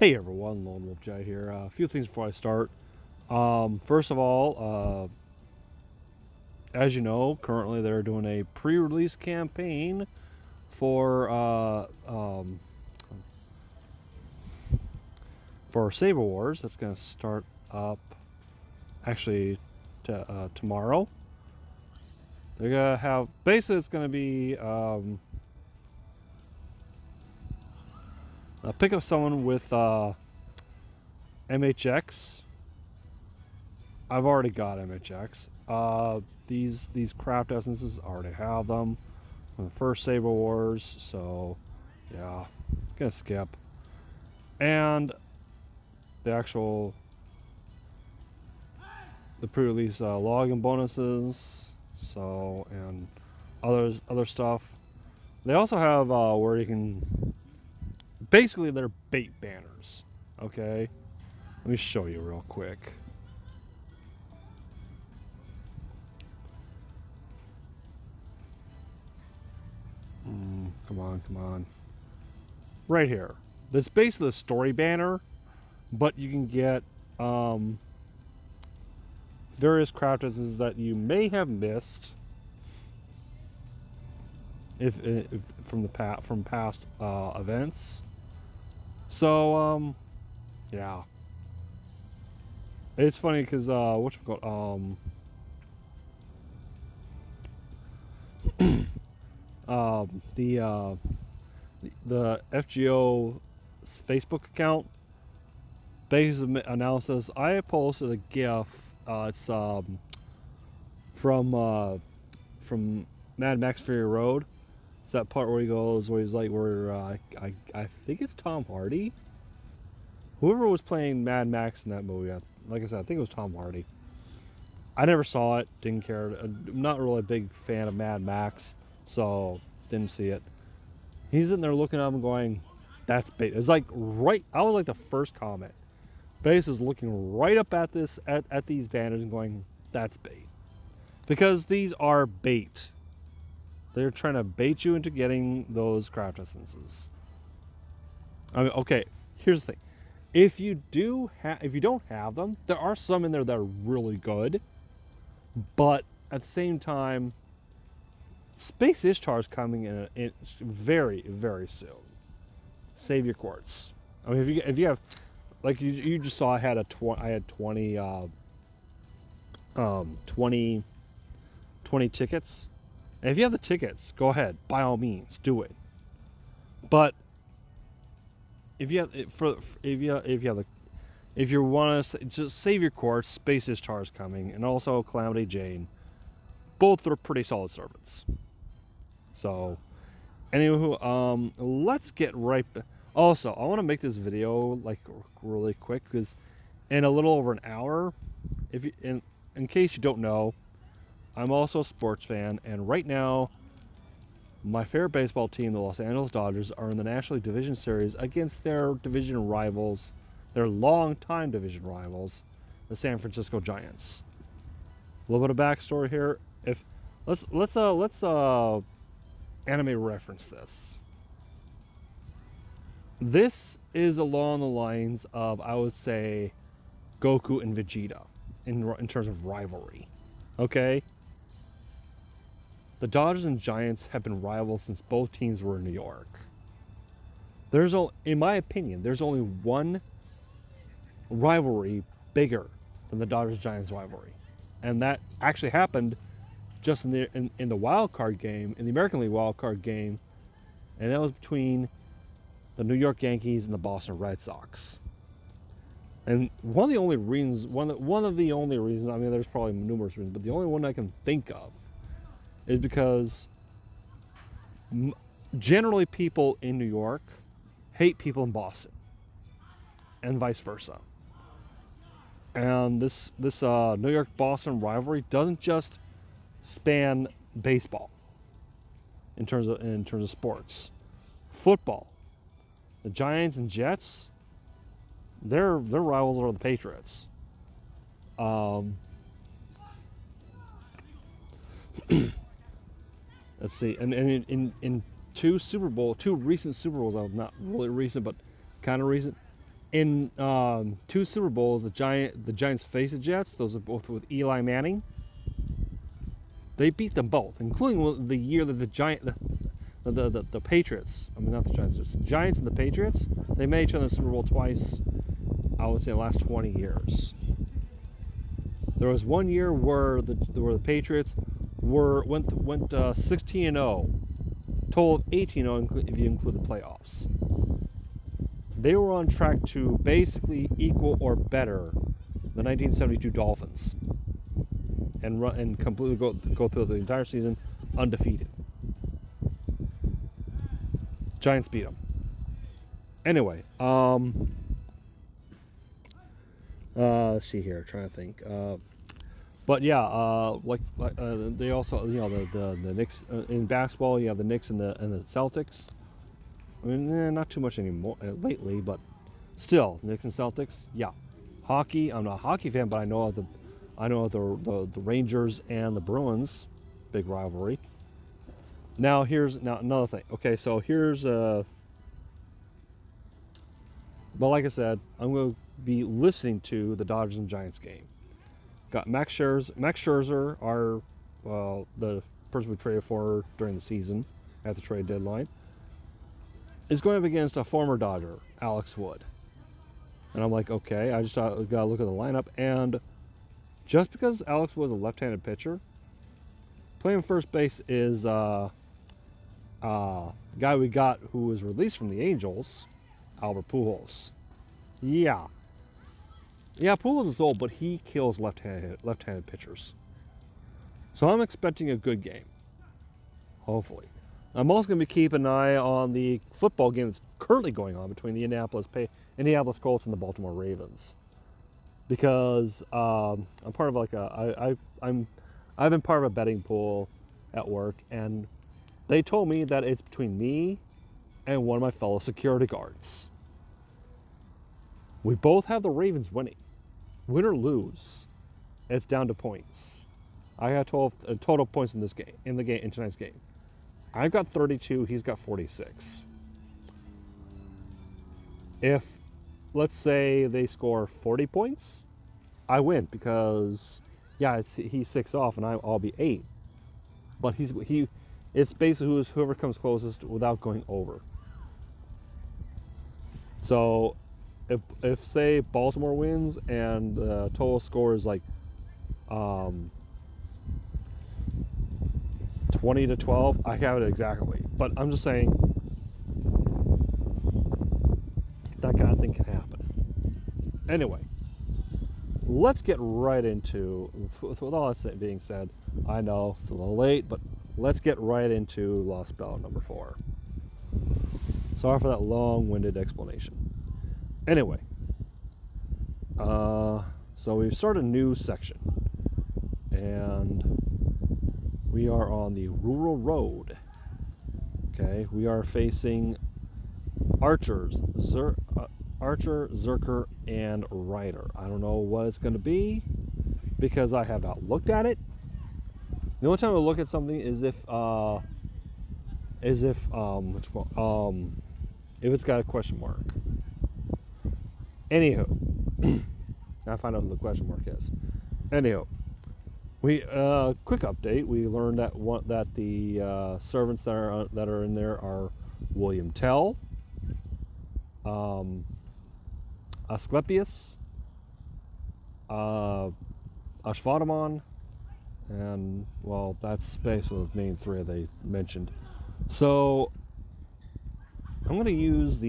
Hey everyone, Lone Wolf Jay here. A few things before I start. First of all, as you know, currently they're doing a pre-release campaign for for Saber Wars. That's going to start up actually tomorrow. They're gonna have basically it's going to be pick up someone with MHX. I've already got MHX. These craft essences I already have them from the first Saber Wars, so yeah, gonna skip. And the actual the pre-release login bonuses, so and other stuff. They also have where you can basically they're bait banners. Okay, let me show you real quick. Come on, come on. Right here. That's basically the story banner, but you can get various craft essences that you may have missed if from past events. So yeah, it's funny because the FGO Facebook account basically announces I have posted a GIF. It's from Mad Max Fury Road. It's that part where he goes, where he's like, I think it's Tom Hardy. Whoever was playing Mad Max in that movie, like I said, I think it was Tom Hardy. I never saw it, didn't care. I'm not really a big fan of Mad Max, so didn't see it. He's in there looking up and going, "That's bait." It's like right. I was like the first comment. Base is looking right up at this at these banners and going, "That's bait," because these are bait. They're trying to bait you into getting those craft essences. I mean, okay. Here's the thing: if you don't have them, there are some in there that are really good. But at the same time, Space Ishtar is coming in very, very soon. Save your quartz. I mean, if you have, like you just saw, I had 20 tickets. And if you have the tickets, go ahead, by all means, do it. But if you want to just save your quartz, Space Ishtar is coming, and also Calamity Jane. Both are pretty solid servants. So, anywho, let's get right. Also, I want to make this video like really quick because in a little over an hour, if you, in case you don't know, I'm also a sports fan, and right now, my favorite baseball team, the Los Angeles Dodgers, are in the National League Division Series against their division rivals, their longtime division rivals, the San Francisco Giants. A little bit of backstory here. If let's anime reference this. This is along the lines of, I would say, Goku and Vegeta in terms of rivalry. Okay? The Dodgers and Giants have been rivals since both teams were in New York. In my opinion, there's only one rivalry bigger than the Dodgers-Giants rivalry. And that actually happened just in the wild card game, in the American League wild card game, and that was between the New York Yankees and the Boston Red Sox. And one of the only reasons, I mean, there's probably numerous reasons, but the only one I can think of is because generally people in New York hate people in Boston, and vice versa. And this New York-Boston rivalry doesn't just span baseball in terms of sports. Football, the Giants and Jets, their rivals are the Patriots. Let's see, and in two recent Super Bowls, not really recent but kind of recent, In 2 Super Bowls, the Giants faced the Jets. Those are both with Eli Manning. They beat them both, including the year that the Patriots. I mean, not the Giants. The Giants and the Patriots. They met each other in the Super Bowl twice. I would say the last 20 years. There was one year where the Patriots went 16-0, total of 18-0 if you include the playoffs. They were on track to basically equal or better the 1972 Dolphins, and completely go through the entire season undefeated. Giants beat them. Anyway, let's see here. Trying to think. But yeah, they also, the Knicks in basketball. You have the Knicks and the Celtics. I mean, not too much anymore lately, but still, Knicks and Celtics. Yeah, hockey. I'm not a hockey fan, but I know the Rangers and the Bruins, big rivalry. Now here's another thing. Okay, so here's but like I said, I'm going to be listening to the Dodgers and Giants game. Got Max Scherzer, the person we traded for during the season at the trade deadline, is going up against a former Dodger, Alex Wood. And I'm like, okay, I just got to look at the lineup. And just because Alex Wood is a left-handed pitcher, playing first base is the guy we got who was released from the Angels, Albert Pujols. Yeah, Pujols is old, but he kills left-handed pitchers. So I'm expecting a good game, hopefully. I'm also going to be keeping an eye on the football game that's currently going on between the Indianapolis Colts and the Baltimore Ravens, because I'm part of I've been part of a betting pool at work, and they told me that it's between me and one of my fellow security guards. We both have the Ravens winning. Win or lose, it's down to points. I got total points in tonight's game. I've got 32. He's got 46. If, let's say, they score 40 points, I win because, he's 6 off and I'll be 8. But it's basically whoever comes closest without going over. So, if say Baltimore wins and the total score is like 20-12, I have it exactly. But I'm just saying that kind of thing can happen. Anyway, let's get right into, with all that being said, I know it's a little late, but let's get right into Lostbelt number 4. Sorry for that long-winded explanation. Anyway, so we've started a new section, and we are on the rural road. Okay, we are facing archers, Archer, Zerker, and Rider. I don't know what it's going to be because I have not looked at it. The only time I look at something is if it's got a question mark. Anywho, I find out who the question mark is. Anywho, quick update. We learned that the servants that are in there are William Tell, Asclepius, Ashvadamon, and well, that's basically the main 3 they mentioned. So I'm going to use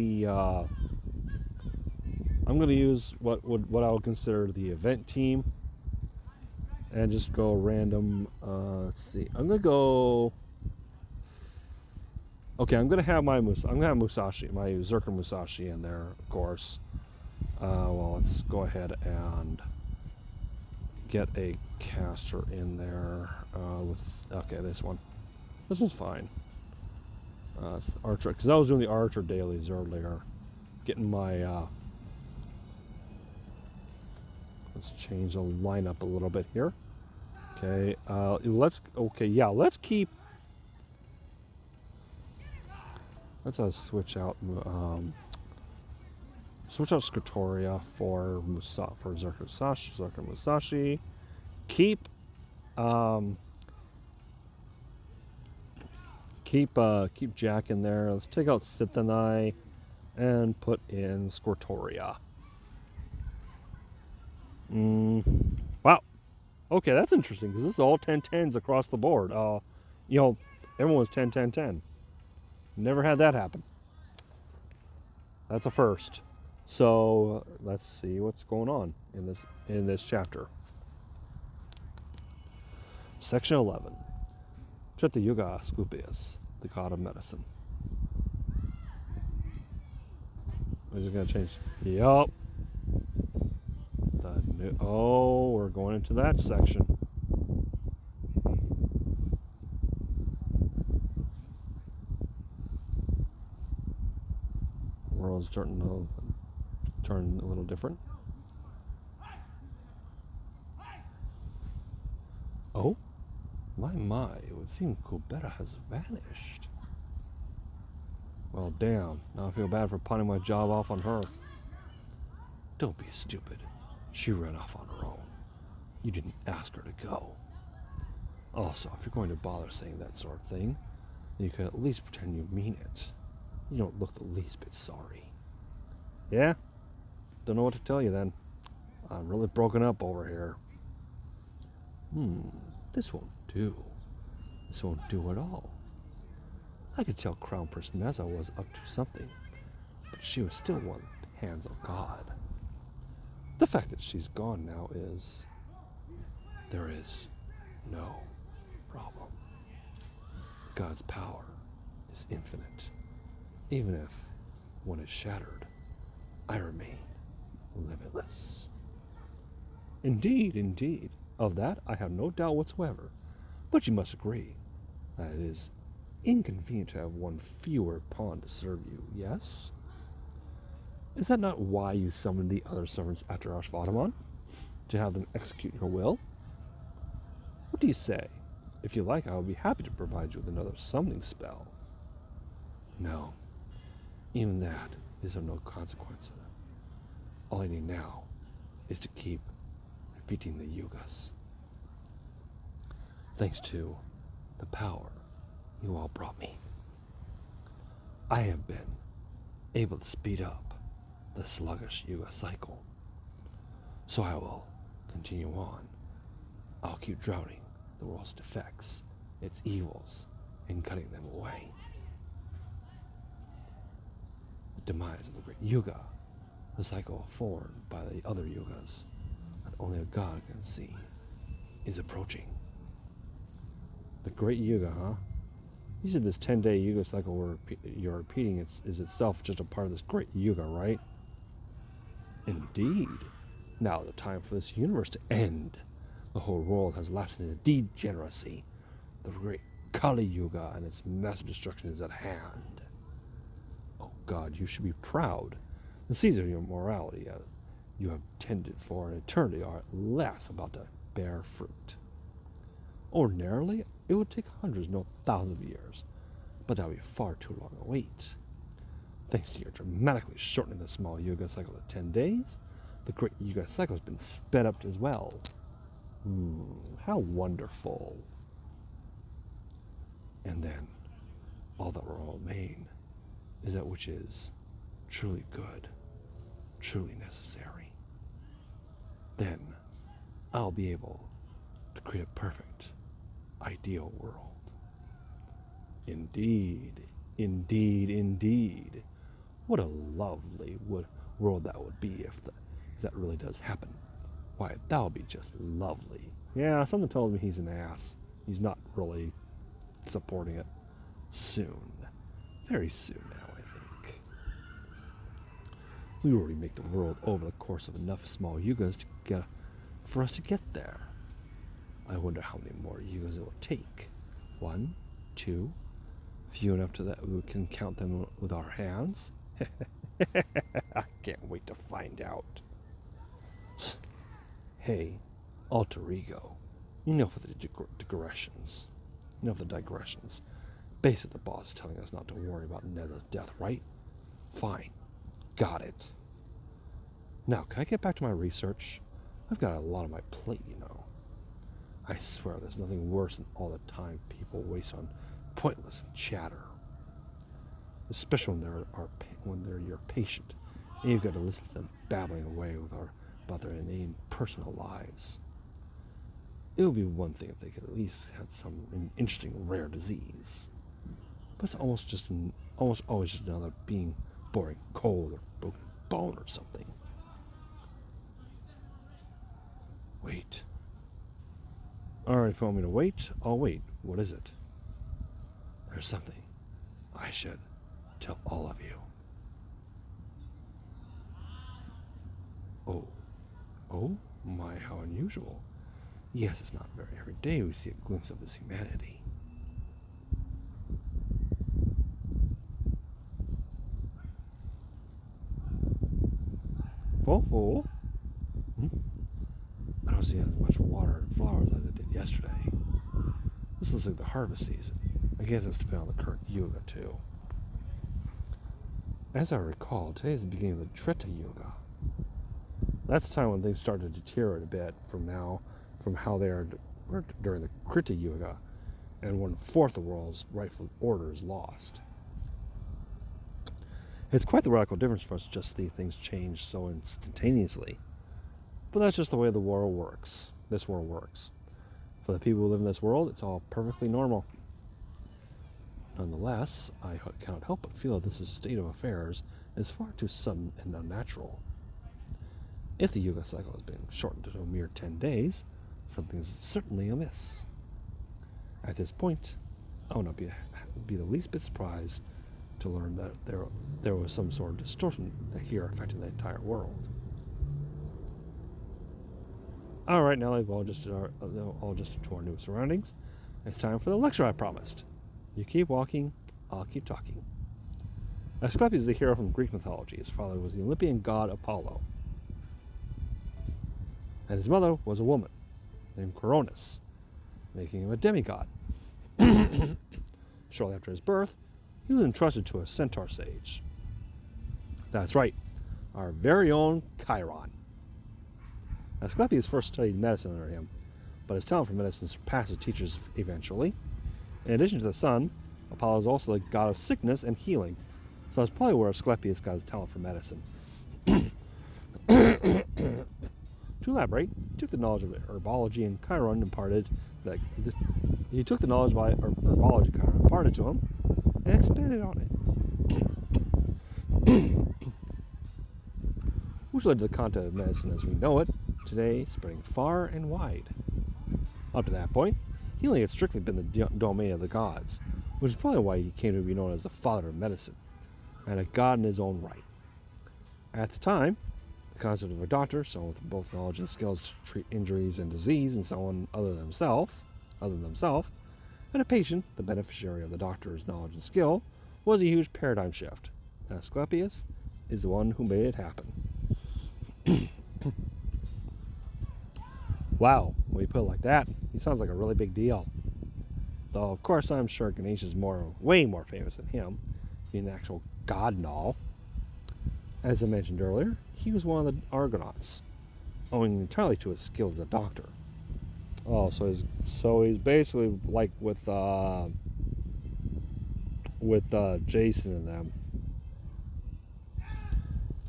what I would consider the event team, and just go random. Let's see. I'm gonna go. Okay, I'm gonna have Musashi, my Zerker Musashi in there, of course. Well, let's go ahead and get a caster in there this one. This one's fine. It's Archer, because I was doing the Archer dailies earlier. Getting my. Let's change the lineup a little bit here. Okay, let's keep. Let's switch out Switch out Scriptoria for Zerker Musashi. Keep keep Jack in there. Let's take out Sithanai and put in Scortoria. Wow. Okay, that's interesting because this is all 10-10s across the board. Everyone's 10-10-10. Never had that happen. That's a first. So let's see what's going on in this chapter. Section 11. Check the Yuga Asclepius, the god of medicine. Is it going to change? Yup. We're going into that section. World's starting to turn a little different. Oh, my, it would seem Kubera has vanished. Well, damn, now I feel bad for punting my job off on her. Don't be stupid. She ran off on her own. You didn't ask her to go. Also, if you're going to bother saying that sort of thing, then you can at least pretend you mean it. You don't look the least bit sorry. Yeah? Don't know what to tell you then. I'm really broken up over here. This won't do. This won't do at all. I could tell Crown Prince Meza was up to something, but she was still one hands of God. The fact that she's gone now is... there is no problem. God's power is infinite. Even if one is shattered, I remain limitless. Indeed. Of that I have no doubt whatsoever. But you must agree that it is inconvenient to have one fewer pawn to serve you, yes? Is that not why you summoned the other servants after Ashvadamon? To have them execute your will? What do you say? If you like, I will be happy to provide you with another summoning spell. No. Even that is of no consequence. All I need now is to keep repeating the Yugas. Thanks to the power you all brought me, I have been able to speed up the sluggish Yuga cycle. So I will continue on. I'll keep drowning the world's defects, its evils, and cutting them away. The demise of the great Yuga, the cycle formed by the other Yugas that only a god can see, is approaching. The great Yuga, huh? You said this 10-day Yuga cycle you're repeating is itself just a part of this great Yuga, right? Indeed. Now the time for this universe to end. The whole world has lapsed into degeneracy. The great Kali Yuga and its massive destruction is at hand. Oh God, you should be proud. The seeds of your morality you have tended for an eternity are at last about to bear fruit. Ordinarily, it would take hundreds, no thousands of years, but that would be far too long a wait. Thanks to your dramatically shortening the small Yuga cycle to 10 days, the great Yuga cycle has been sped up as well. How wonderful. And then, all that will remain is that which is truly good, truly necessary. Then, I'll be able to create a perfect, ideal world. Indeed. What a lovely world that would be if that really does happen. Why, that would be just lovely. Yeah, something tells me he's an ass. He's not really supporting it. Soon. Very soon now, I think. We will remake the world over the course of enough small Yugas for us to get there. I wonder how many more Yugas it will take. 1, 2, few enough to that we can count them with our hands. I can't wait to find out. Hey, alter ego. Enough of the digressions. Basically, the boss is telling us not to worry about Neza's death, right? Fine. Got it. Now, can I get back to my research? I've got a lot on my plate, you know. I swear there's nothing worse than all the time people waste on pointless chatter. Especially when they're your patient, and you've got to listen to them babbling away about their inane personal lives. It would be one thing if they could at least have some interesting rare disease, but it's almost always just another being boring cold or broken bone or something. Wait. Alright, if you want me to wait, I'll wait. What is it? There's something I should tell all of you. Oh my, how unusual. Yes, it's not very every day we see a glimpse of his humanity. Full? I don't see as much water and flowers as I did yesterday. This looks like the harvest season. I guess it's depending on the current Yuga, too. As I recall, today is the beginning of the Treta Yuga. That's the time when things start to deteriorate a bit from how they are during the Krita Yuga, and 1/4 of the world's rightful order is lost. It's quite the radical difference for us to just see things change so instantaneously. But that's just the way this world works. For the people who live in this world, it's all perfectly normal. Nonetheless, I cannot help but feel that this state of affairs is far too sudden and unnatural. If the Yuga cycle has been shortened to a mere 10 days, something is certainly amiss. At this point, I would not be the least bit surprised to learn that there was some sort of distortion here affecting the entire world. Alright, now that we've all adjusted to our new surroundings, it's time for the lecture I promised. You keep walking, I'll keep talking. Asclepius is a hero from Greek mythology. His father was the Olympian god Apollo, and his mother was a woman named Coronis, making him a demigod. Shortly after his birth, he was entrusted to a centaur sage. That's right, our very own Chiron. Asclepius first studied medicine under him, but his talent for medicine surpassed his teachers eventually. In addition to the sun, Apollo is also the god of sickness and healing, so that's probably where Asclepius got his talent for medicine. To elaborate, he took the knowledge of herbology and Chiron imparted to him and expanded on it, which led to the content of medicine as we know it today, spreading far and wide. Up to that point, healing had strictly been the domain of the gods, which is probably why he came to be known as the father of medicine, and a god in his own right. At the time, the concept of a doctor, someone with both knowledge and skills to treat injuries and disease in someone other than himself, and a patient, the beneficiary of the doctor's knowledge and skill, was a huge paradigm shift. Asclepius is the one who made it happen. Wow, when you put it like that, he sounds like a really big deal. Though, of course, I'm sure Ganesh is way more famous than him, being an actual god and all. As I mentioned earlier, he was one of the Argonauts, owing entirely to his skill as a doctor. Oh, so he's basically like with Jason and them.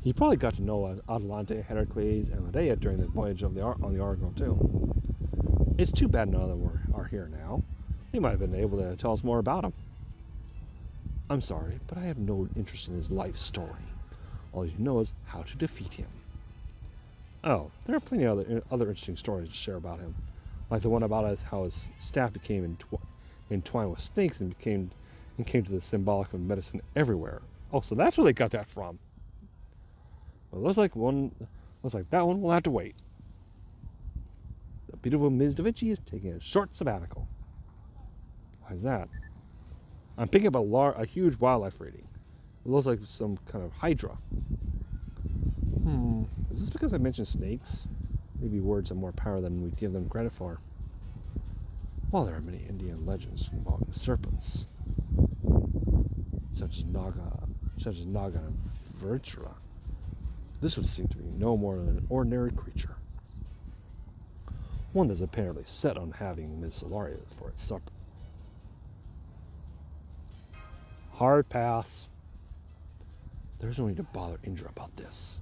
He probably got to know Atalante, Heracles, and Medea during the voyage on the Argo too. It's too bad none of them are here now. They might have been able to tell us more about him. I'm sorry, but I have no interest in his life story. All you know is how to defeat him. Oh, there are plenty of other interesting stories to share about him, like the one about how his staff became entwined with snakes and came to the symbolic of medicine everywhere. Oh, so that's where they got that from. Well, looks like that one will have to wait. The beautiful Ms. Davinci is taking a short sabbatical. Why is that? I'm picking up a huge wildlife reading. It looks like some kind of hydra. Is this because I mentioned snakes? Maybe words have more power than we give them credit for. While there are many Indian legends involving serpents, such as Naga and Vritra, This would seem to be no more than an ordinary creature. One that's apparently set on having Miss Solaria for its supper. Hard pass. There's no need to bother Indra about this.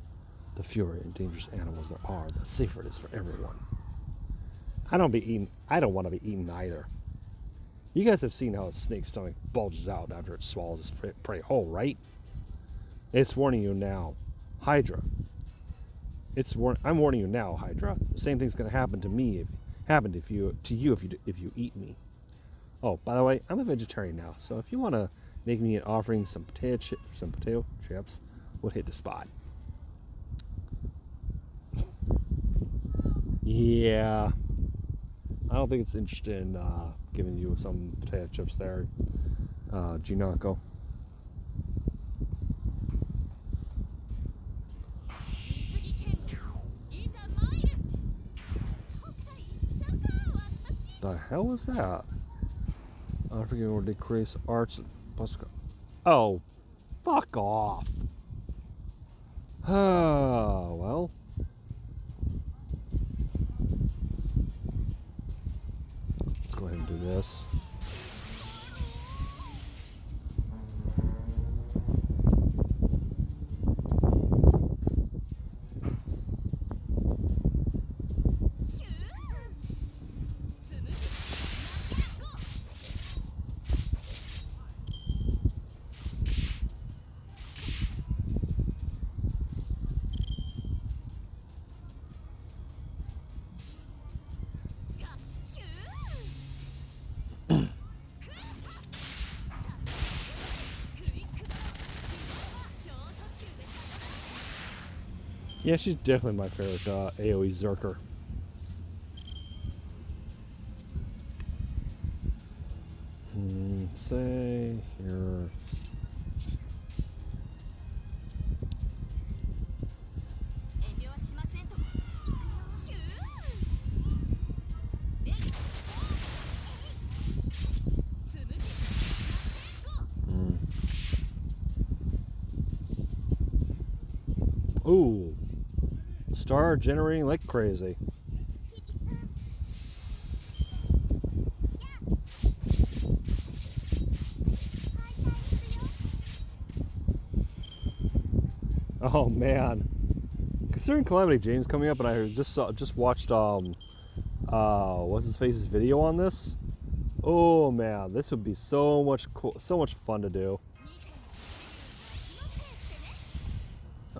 The fewer and dangerous animals there are, the safer it is for everyone. I don't want to be eaten either. You guys have seen how a snake's stomach bulges out after it swallows its prey whole, right? It's warning you now. Hydra. I'm warning you now, Hydra. The same thing's going to happen to me if you eat me. Oh, by the way, I'm a vegetarian now, so if you want to make me an offering some potato chips, we'll hit the spot. Yeah. I don't think it's interested in giving you some potato chips there, Ginako. The hell is that? I forget where decrease arts. Oh, fuck off. Oh, well. Let's go ahead and do this. Yeah, she's definitely my favorite AoE Zerker. Say here. Ooh. Star generating like crazy. Oh man. Considering Calamity Jane's coming up and I just watched what's his face's video on this. Oh man, this would be so much fun to do.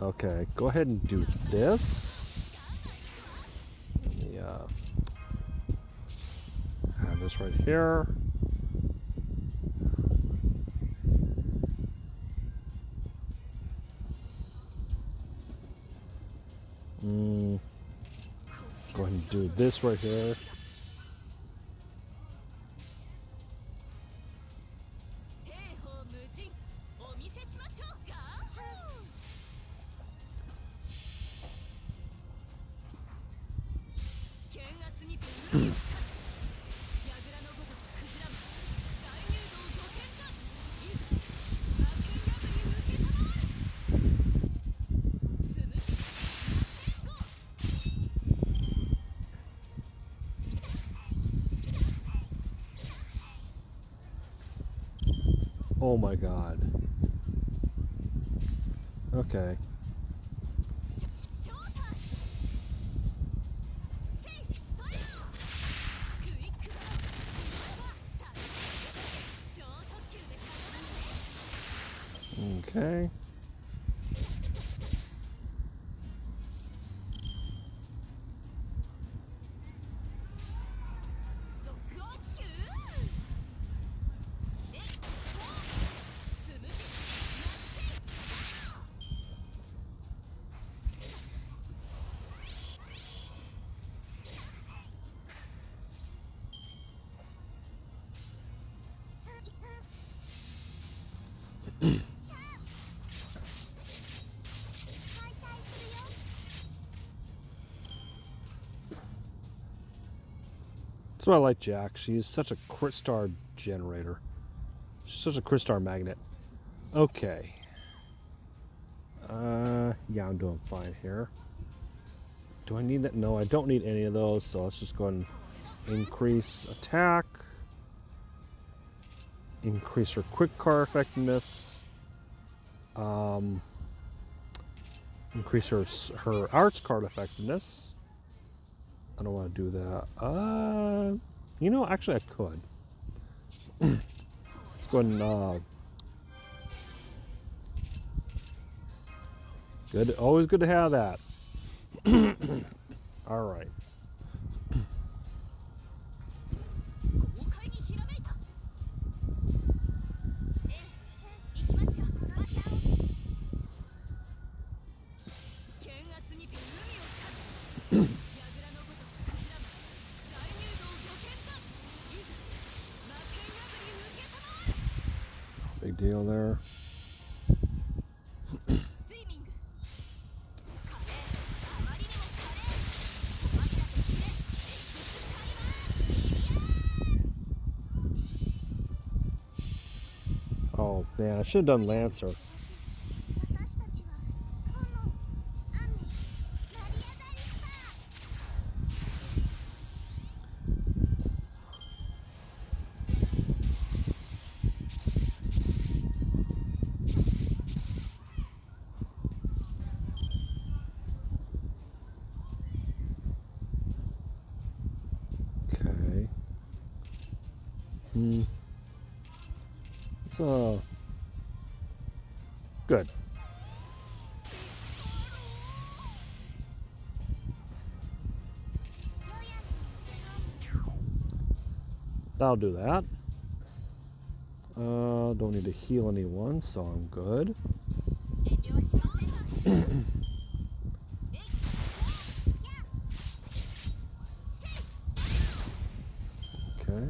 Okay, go ahead and do this. Yeah. Have this right here. Go ahead and do this right here. Oh my god. Okay. Okay. That's why I like Jack. She's such a crystal generator. She's such a crystal magnet. Okay. Yeah, I'm doing fine here. Do I need that? No, I don't need any of those, so let's just go ahead and increase attack. Increase her quick car effectiveness. Increase her arts card effectiveness. I don't want to do that. You know, actually I could. Let's go ahead and good. Always good to have that. All right. Big deal there. Oh man, I should have done Lancer. Okay. So good. That'll do that. Don't need to heal anyone, so I'm good. Okay.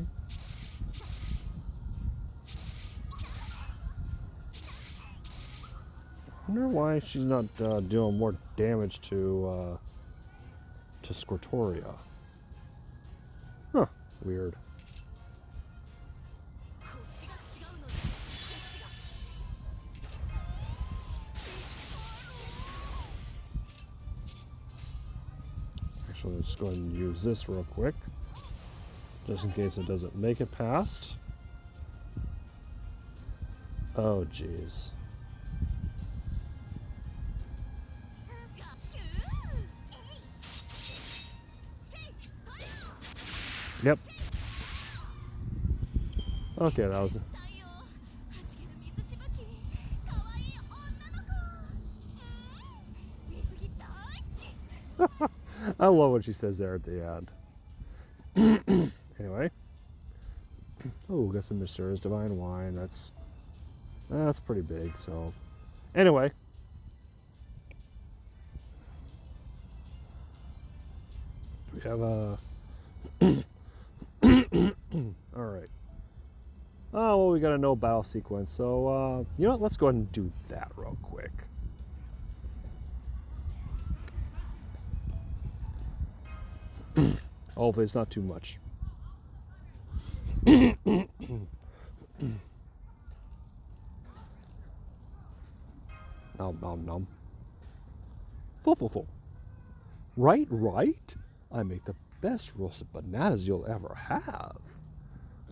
I wonder why she's not doing more damage to Squirtoria. Huh. Weird. Actually, let's go ahead and use this real quick, just in case it doesn't make it past. Oh, jeez. Yep. Okay, that was it. I love what she says there at the end. Anyway. Oh, got some Mysterious Divine Wine. That's pretty big, so. Anyway. We have a... Alright. Oh, well, we got a no battle sequence, so, you know what? Let's go ahead and do that real quick. Hopefully it's not too much. Nom nom nom. Full. Right? I make the best roasted bananas you'll ever have.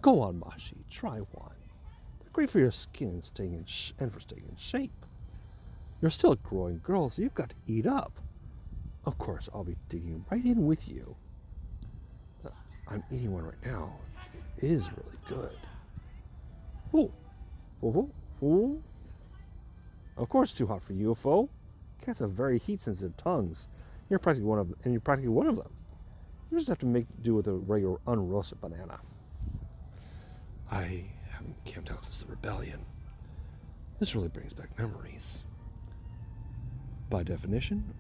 Go on, Mashi, try one. They're great for your skin and for staying in shape. You're still a growing girl, so you've got to eat up. Of course, I'll be digging right in with you. I'm eating one right now. It is really good. Oh. Of course, it's too hot for you, foe. Cats have very heat-sensitive tongues. You're practically one of them. You just have to make do with a regular unroasted banana. I haven't camped out since the rebellion. This really brings back memories. By definition,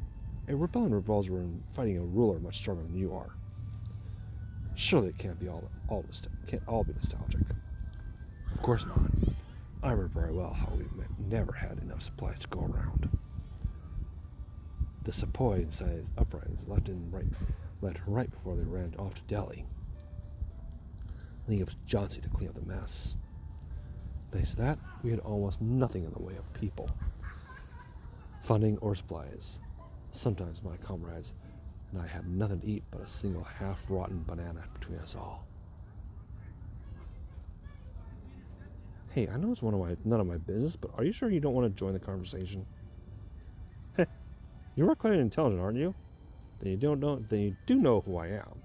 a rebellion revolves around fighting a ruler much stronger than you are. Surely it can't all be nostalgic. Of course not. I remember very well how we never had enough supplies to go around. The sepoy inside uprisings left right before they ran off to Delhi, leaving it to Johnsy to clean up the mess. Thanks to that, we had almost nothing in the way of people. funding or supplies. Sometimes my comrades and I have nothing to eat but a single half-rotten banana between us all. Hey, I know it's none of my business, but are you sure you don't want to join the conversation? Heh, you are quite intelligent, aren't you? Then you do know who I am.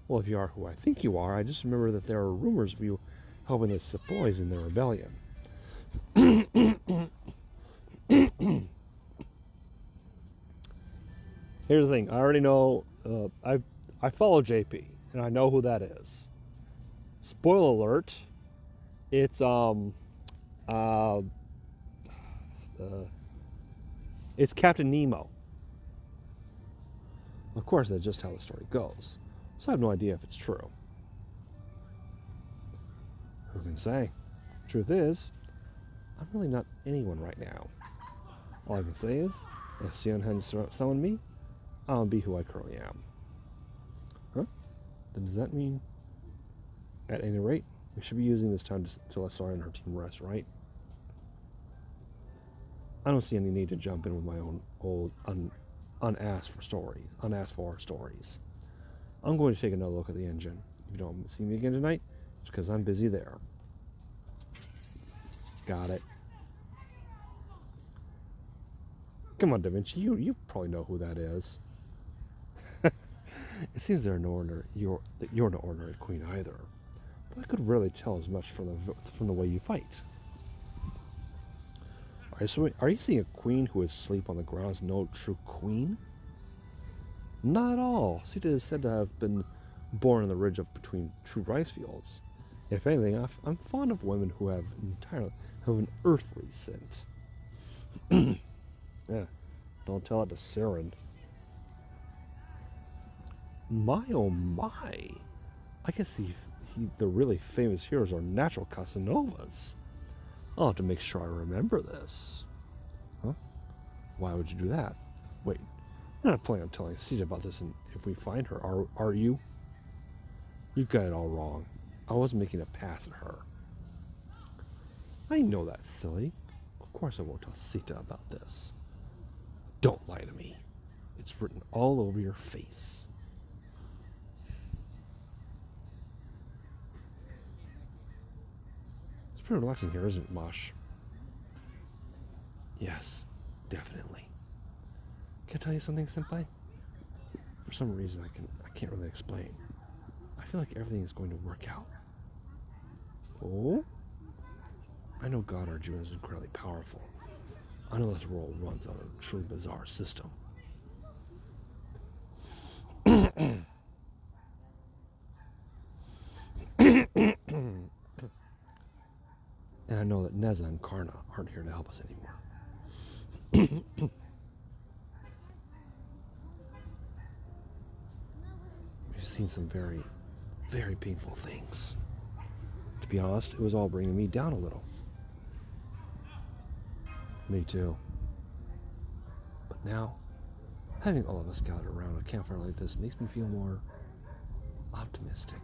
Well, if you are who I think you are, I just remember that there are rumors of you helping the Sepoys in their rebellion. Here's the thing. I already know. I follow JP, and I know who that is. Spoiler alert. It's it's Captain Nemo. Of course, that's just how the story goes. So I have no idea if it's true. Who can say? Truth is, I'm really not anyone right now. All I can say is, if Sion hadn't summoned me, I'll be who I currently am. Huh? Then does that mean, at any rate, we should be using this time to let Sora and her team rest, right? I don't see any need to jump in with my own old unasked for stories. I'm going to take another look at the engine. If you don't see me again tonight, it's because I'm busy there. Got it. Come on, Davinci, you probably know who that is. It seems you're no ordinary queen either. But I could really tell as much from the way you fight. Are you seeing a queen who is asleep on the ground is no true queen? Not at all. Sita is said to have been born on the ridge between two rice fields. If anything, I'm fond of women who have an earthly scent. Yeah, don't tell it to Siren. My oh my! I guess the really famous heroes are natural Casanovas. I'll have to make sure I remember this. Huh? Why would you do that? Wait, I'm not planning on telling Sita about this if we find her, are you? You got it all wrong. I was making a pass at her. I know that's silly. Of course I won't tell Sita about this. Don't lie to me. It's written all over your face. It's pretty relaxing here, isn't it, Mosh? Yes, definitely. Can I tell you something, Senpai? For some reason I can't really explain. I feel like everything is going to work out. Oh? I know God Arjuna is incredibly powerful. I know this world runs on a truly bizarre system. And I know that Neza and Karna aren't here to help us anymore. We've seen some very, very painful things. To be honest, it was all bringing me down a little. Me too. But now, having all of us gathered around a campfire like this makes me feel more optimistic.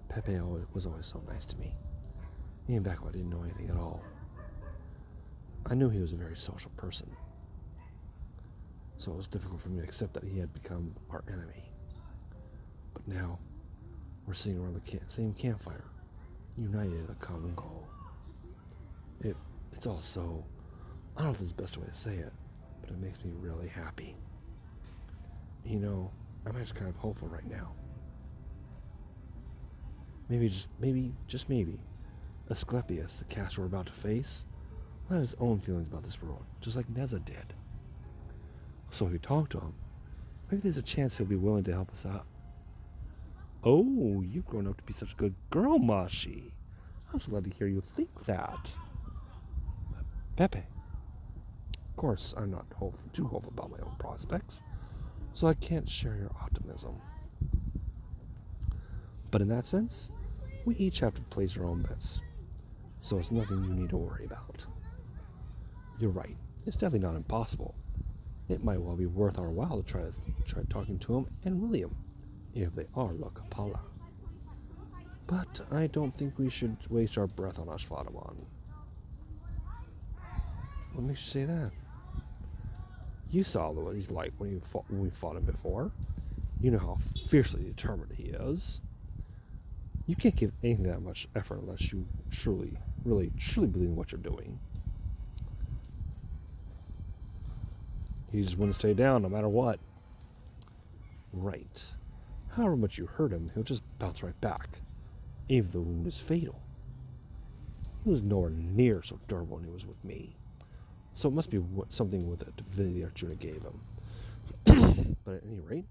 Pepe was always so nice to me, even back when I didn't know anything at all. I knew he was a very social person, so it was difficult for me to accept that he had become our enemy. But now, we're sitting around the same campfire, united in a common goal. It's all so, I don't know if this is the best way to say it, but it makes me really happy. You know, I'm actually kind of hopeful right now. Maybe, Asclepius, the caster we're about to face, will have his own feelings about this world, just like Neza did. So if we talk to him, maybe there's a chance he'll be willing to help us out. Oh, you've grown up to be such a good girl, Mashi. I'm so glad to hear you think that. Pepe. Of course, I'm not too hopeful about my own prospects, so I can't share your optimism. But in that sense, we each have to place our own bets, so it's nothing you need to worry about. You're right, it's definitely not impossible. It might well be worth our while to try talking to him and William, if they are La Kapala. But I don't think we should waste our breath on Ashvadamon. What makes you say that? You saw what he's like when we fought him before. You know how fiercely determined he is. You can't give anything that much effort unless you truly believe in what you're doing. He just wouldn't stay down no matter what. Right. However much you hurt him, he'll just bounce right back, even if the wound is fatal. He was nowhere near so durable when he was with me. So it must be something with the divinity Arjuna gave him. But at any rate,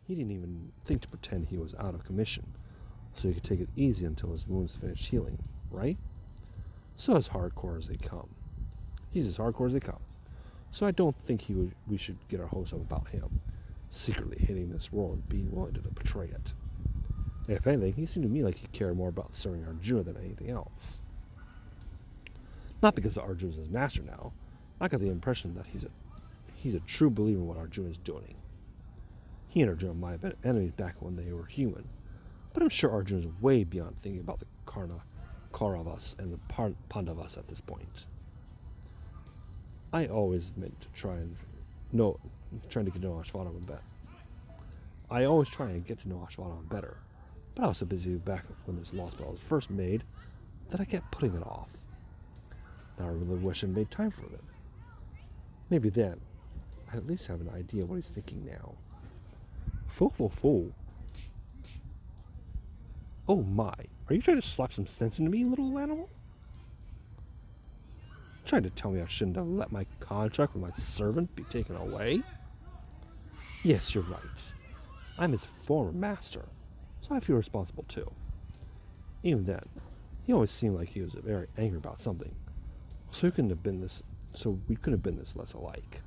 he didn't even think to pretend he was out of commission, so he could take it easy until his wounds finished healing, right? So as hardcore as they come. He's as hardcore as they come. So I don't think we should get our hopes up about him secretly hating this world and being willing to betray it. If anything, he seemed to me like he cared more about serving Arjuna than anything else. Not because Arjuna is his master now. I got the impression that he's a true believer in what Arjuna is doing. He and Arjuna might have been enemies back when they were human, but I'm sure Arjuna is way beyond thinking about the Kauravas and the Pandavas at this point. I always meant to trying to get to know Ashwatthama better. I always try and get to know Ashwatthama better, but I was so busy back when this Lostbelt was first made that I kept putting it off. Now I really wish I made time for it. Maybe then, I'd at least have an idea what he's thinking now. Fool. Oh my, are you trying to slap some sense into me, little animal? Trying to tell me I shouldn't have let my contract with my servant be taken away? Yes, you're right. I'm his former master, so I feel responsible too. Even then, he always seemed like he was very angry about something, so we couldn't have been this less alike.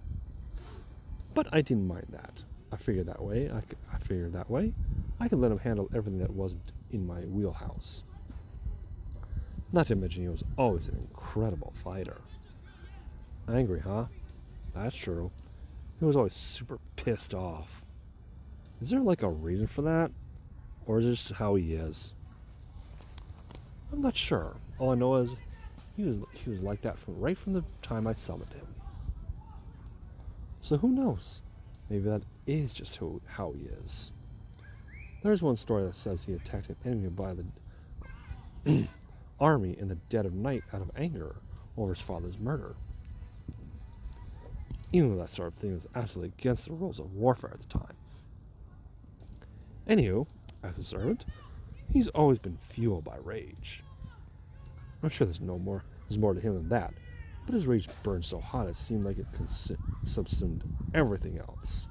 But I didn't mind that. I figured that way I could let him handle everything that wasn't in my wheelhouse. Not to mention he was always an incredible fighter. Angry, huh? That's true. He was always super pissed off. Is there like a reason for that? Or is it just how he is? I'm not sure. All I know is he was like that right from the time I summoned him. So who knows? Maybe that is just how he is. There's one story that says he attacked an enemy by the army in the dead of night out of anger over his father's murder. Even though that sort of thing was absolutely against the rules of warfare at the time. Anywho, as a servant, he's always been fueled by rage. I'm sure there's more to him than that, but his rage burned so hot it seemed like it subsumed everything else.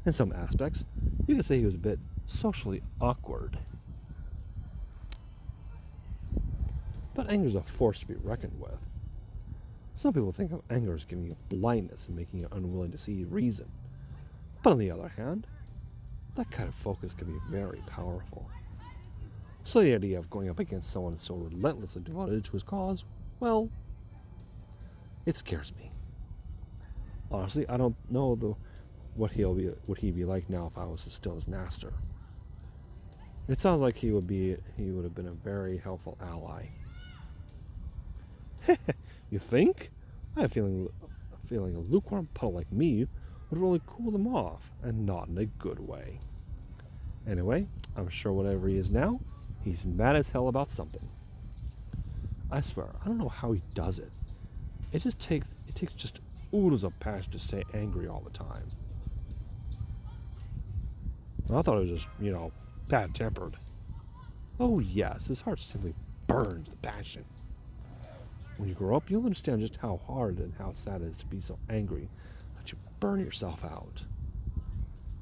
In some aspects, you could say he was a bit socially awkward. But anger is a force to be reckoned with. Some people think of anger as giving you blindness and making you unwilling to see reason. But on the other hand, that kind of focus can be very powerful. So the idea of going up against someone so relentlessly devoted to his cause, well, it scares me. Honestly, I don't know what he'd be like now if I was still his master. It sounds like he would have been a very helpful ally. You think? I have a feeling a lukewarm puddle like me would really cool them off, and not in a good way. Anyway, I'm sure whatever he is now, he's mad as hell about something. I swear, I don't know how he does it. It takes just oodles of passion to stay angry all the time. I thought it was just, bad-tempered. Oh yes, his heart simply burns with passion. When you grow up, you'll understand just how hard and how sad it is to be so angry that you burn yourself out.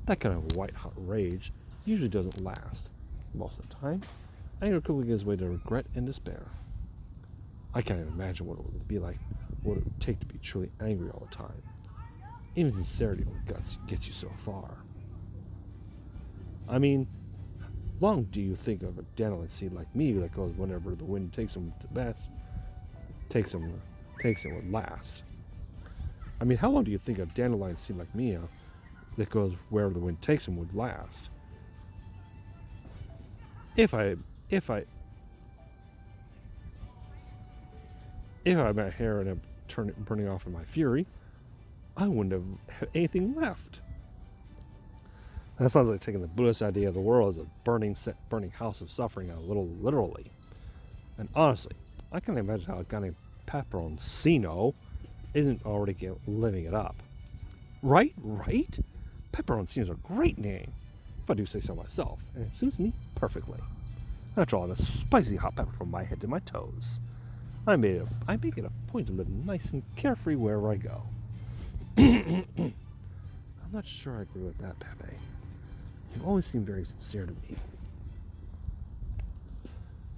That kind of white-hot rage usually doesn't last. Most of the time, anger quickly gives way to regret and despair. I can't even imagine what it would be like, what it would take to be truly angry all the time. Even sincerity gets you so far. I mean, long do you think of a dandelion seed like me that goes whenever the wind takes him to best? Takes him would last. I mean, how long do you think a dandelion seed like me that goes wherever the wind takes him would last? If I had my hair and burning off in my fury, I wouldn't have anything left. That sounds like taking the Buddhist idea of the world as a burning house of suffering a little literally. And honestly, I can't imagine how a guy named Peperoncino isn't already living it up. Right? Peperoncino is a great name, if I do say so myself, and it suits me perfectly. After all, I'm a spicy hot pepper from my head to my toes. I make it a point to live nice and carefree wherever I go. I'm not sure I agree with that, Pepe. You always seem very sincere to me.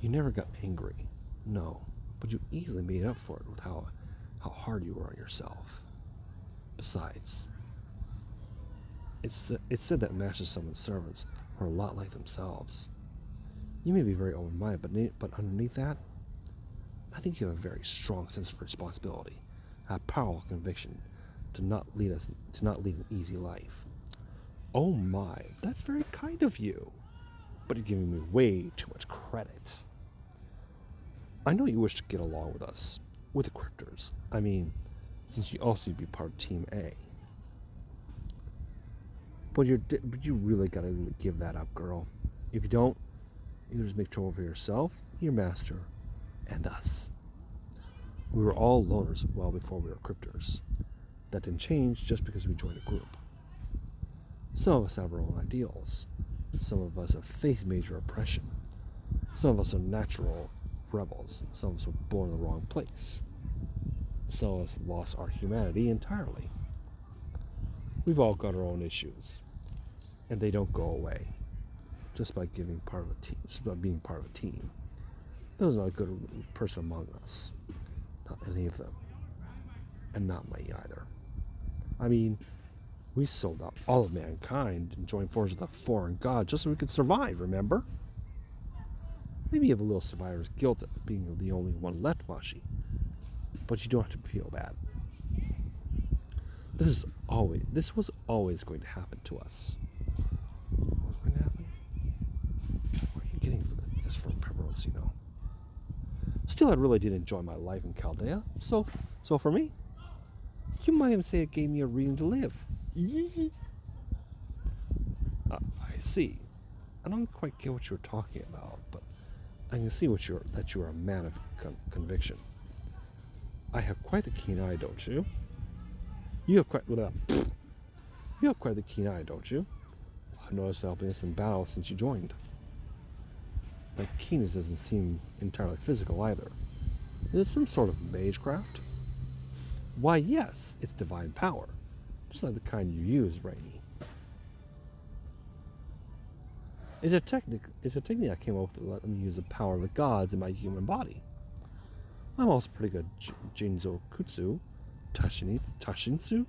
You never got angry, no, but you easily made up for it with how hard you were on yourself. Besides, it's said that Master Summoned servants are a lot like themselves. You may be very open-minded, but underneath that, I think you have a very strong sense of responsibility, a powerful conviction to not lead an easy life. Oh my, that's very kind of you, but you're giving me way too much credit. I know you wish to get along with us, with the Cryptors. I mean, since you also be part of Team A. But you really gotta give that up, girl. If you don't, you just make trouble for yourself, your master, and us. We were all loners well before we were Cryptors. That didn't change just because we joined a group. Some of us have our own ideals. Some of us have faced major oppression. Some of us are natural rebels. Some of us were born in the wrong place. Some of us lost our humanity entirely. We've all got our own issues, and they don't go away just by being part of a team. There's not a good person among us, not any of them, and not me either. I mean, we sold out all of mankind and joined forces with a foreign god just so we could survive, remember? Maybe you have a little survivor's guilt at being the only one left, Mashi. But you don't have to feel bad. This was always going to happen to us. What was going to happen? What are you getting for this from Peperoncino? Still, I really did enjoy my life in Chaldea. So for me, you might even say it gave me a reason to live. I see. I don't quite get what you're talking about, but I can see that you're a man of conviction. I have quite the keen eye, don't you? You have quite the keen eye, don't you? I've noticed helping us in battle since you joined. My keenness doesn't seem entirely physical either. Is it some sort of magecraft? Why, yes, it's divine power, just like the kind you use, Rainy. It's a technique I came up with to let me use the power of the gods in my human body. I'm also pretty good Jinzo Kutsu, Tashinsu,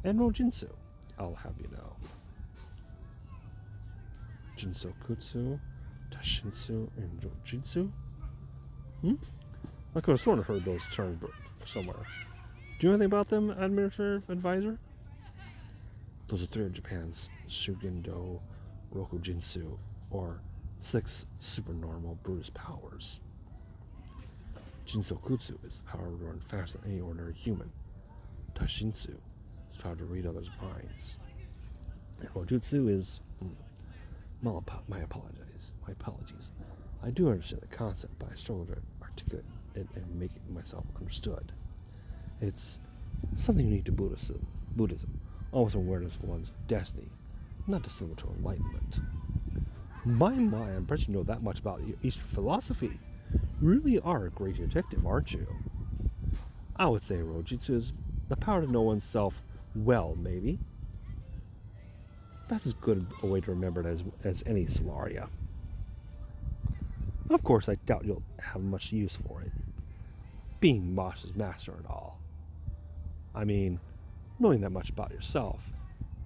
and Rojinsu, I'll have you know. Jinzo Kutsu, Tashinsu, and Rojinsu? I could have sort of heard those terms somewhere. Do you know anything about them, Administrative Advisor? Those are 3 of Japan's Shugendo Rokujinsu, or 6 supernormal Buddhist powers. Jinsokutsu is the power to run faster than any ordinary human. Tashinsu is the power to read others' minds. And Rojutsu is... my apologies. I do understand the concept, but I struggle to articulate it and make it myself understood. It's something unique to Buddhism, almost awareness of one's destiny, not dissimilar to enlightenment. My, I bet you know that much about Eastern philosophy. You really are a great detective, aren't you? I would say Rojitsu is the power to know oneself well, maybe. That's as good a way to remember it as any Solaria. Of course, I doubt you'll have much use for it, being Mosh's master and all. I mean, knowing that much about yourself,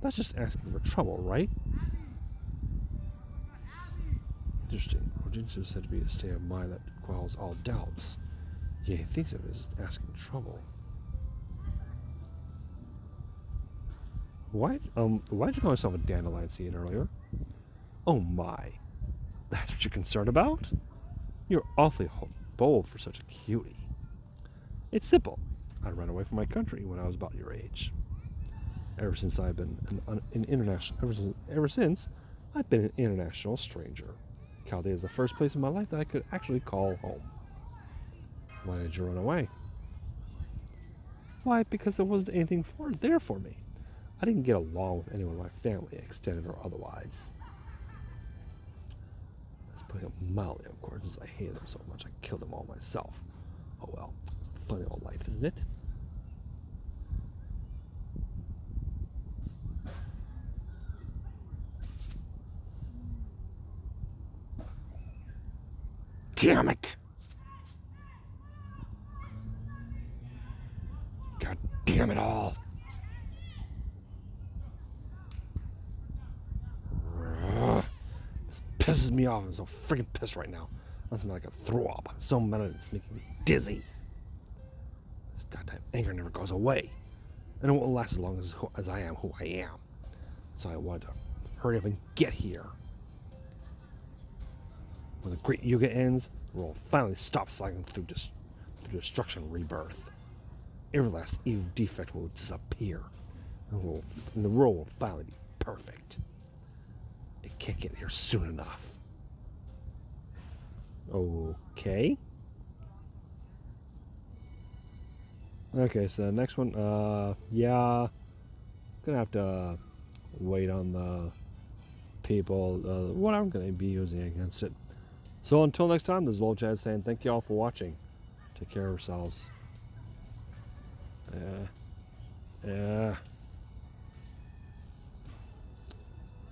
that's just asking for trouble, right? Interesting. Rojitsu is said to be a state of mind that quells all doubts. Yet he thinks of it as asking trouble. Why did you call yourself a dandelion seed earlier? Oh my. That's what you're concerned about? You're awfully bold for such a cutie. It's simple. I ran away from my country when I was about your age. Ever since I've been an international, ever since I've been an international stranger. Chaldea is the first place in my life that I could actually call home. Why did you run away? Why? Because there wasn't anything there for me. I didn't get along with anyone in my family, extended or otherwise. That's putting it mildly, of course, since I hated them so much I killed them all myself. Oh well, funny old life, isn't it? Damn it! God damn it all! This pisses me off. I'm so freaking pissed right now. I'm something like a throw up. I'm so mad at it. It's making me dizzy. This goddamn anger never goes away. And it won't last as long as I am who I am. So I wanted to hurry up and get here. When the great Yuga ends, the world will finally stop cycling through destruction and rebirth. Every last evil defect will disappear. And the world will finally be perfect. It can't get here soon enough. Okay. Okay, so the next one, yeah. Gonna have to wait on the people, what I'm gonna be using against it. So until next time, this is Lol Chad saying thank you all for watching. Take care of yourselves. Yeah.